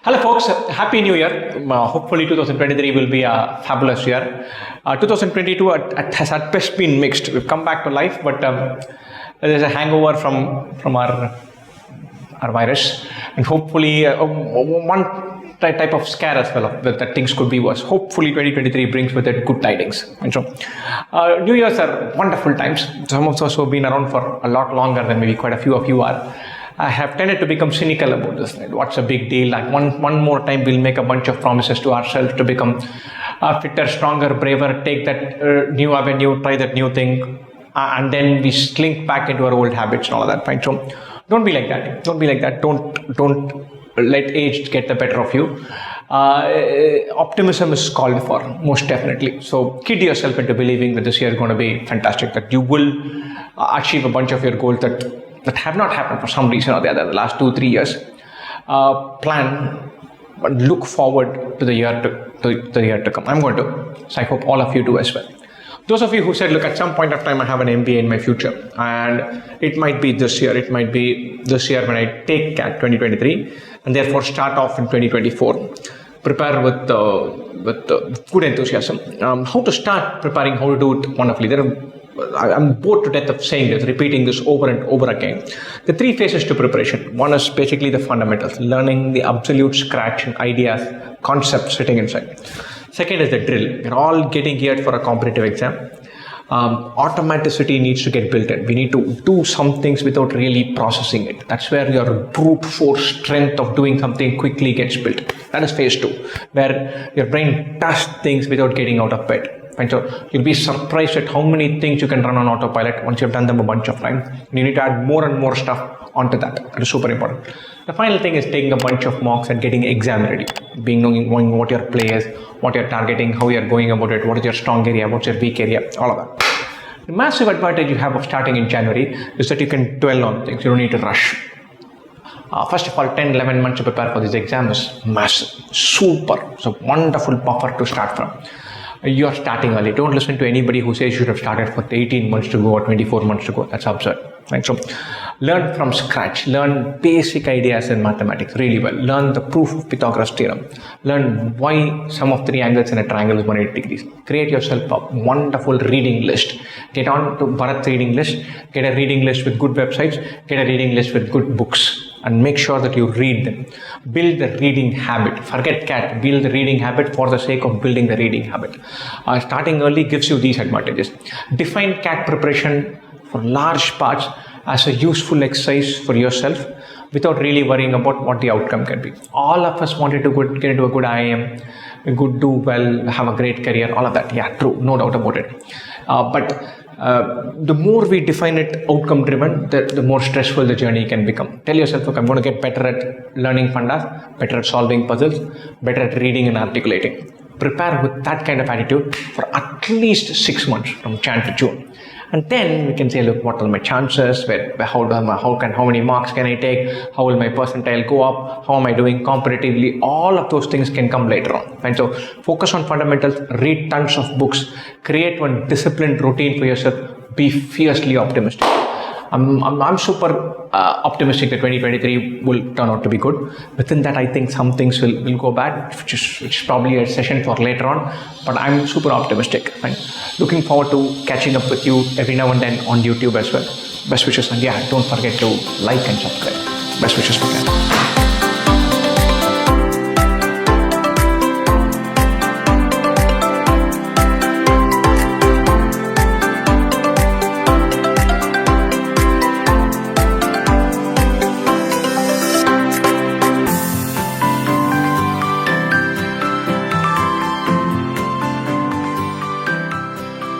Hello folks, Happy New Year. Hopefully 2023 will be a fabulous year. 2022 has at best been mixed. We've come back to life, but there's a hangover from our virus, and hopefully one type of scare as well that things could be worse. Hopefully 2023 brings with it good tidings. And so New Year's are wonderful times. Some of us who have been around for a lot longer than maybe quite a few of you are, I have tended to become cynical about this. Right? What's a big deal? Like one more time, we'll make a bunch of promises to ourselves to become fitter, stronger, braver, take that new avenue, try that new thing, and then we slink back into our old habits and all of that. Right? So don't be like that. Don't be like that. Don't let age get the better of you. Optimism is called for, most definitely. So kid yourself into believing that this year is going to be fantastic, that you will achieve a bunch of your goals that have not happened for some reason or the other the last 2-3 years. Plan, but look forward to the year to come. I'm going to. So I hope all of you do as well. Those of you who said, look, at some point of time I have an MBA in my future, and it might be this year, it might be this year when I take CAT 2023, and therefore start off in 2024. Prepare with good enthusiasm. How to start preparing, how to do it wonderfully. I'm bored to death of saying this, repeating this over and over again. The 3 phases to preparation. One is basically the fundamentals, learning the absolute scratch and ideas, concepts sitting inside. Second is the drill. We're all getting geared for a competitive exam. Automaticity needs to get built in. We need to do some things without really processing it. That's where your brute force strength of doing something quickly gets built. That is phase 2, where your brain does things without getting out of bed. And so you'll be surprised at how many things you can run on autopilot once you've done them a bunch of times. You need to add more and more stuff onto that. That is super important. The final thing is taking a bunch of mocks and getting exam ready. Knowing what your play is, what you're targeting, how you're going about it, what is your strong area, what's your weak area, all of that. The massive advantage you have of starting in January is that you can dwell on things. You don't need to rush. First of all, 10-11 months to prepare for this exam is massive, super. It's a wonderful buffer to start from. You're starting early. Don't listen to anybody who says you should have started for 18 months to go or 24 months to go. That's absurd. Right? So learn from scratch. Learn basic ideas in mathematics really well. Learn the proof of Pythagoras theorem. Learn why sum of 3 angles in a triangle is 180 degrees. Create yourself a wonderful reading list. Get on to Bharat's reading list. Get a reading list with good websites. Get a reading list with good books. And make sure that you read them. Build the reading habit. Forget CAT. Build the reading habit for the sake of building the reading habit. Starting early gives you these advantages. Define CAT preparation for large parts as a useful exercise for yourself without really worrying about what the outcome can be. All of us wanted to get into a good IIM, do well, have a great career, all of that. Yeah, true. No doubt about it. But the more we define it outcome driven, the more stressful the journey can become. Tell yourself, look, I'm going to get better at learning fundas, better at solving puzzles, better at reading and articulating. Prepare with that kind of attitude for at least 6 months from Jan to June. And then we can say, look, what are my chances? How many marks can I take? How will my percentile go up? How am I doing competitively? All of those things can come later on. And so focus on fundamentals, read tons of books, create one disciplined routine for yourself, be fiercely optimistic. I'm super optimistic that 2023 will turn out to be good. Within that, I think some things will go bad, which is probably a session for later on. But I'm super optimistic. Right? Looking forward to catching up with you every now and then on YouTube as well. Best wishes, and yeah, don't forget to like and subscribe. Best wishes for that.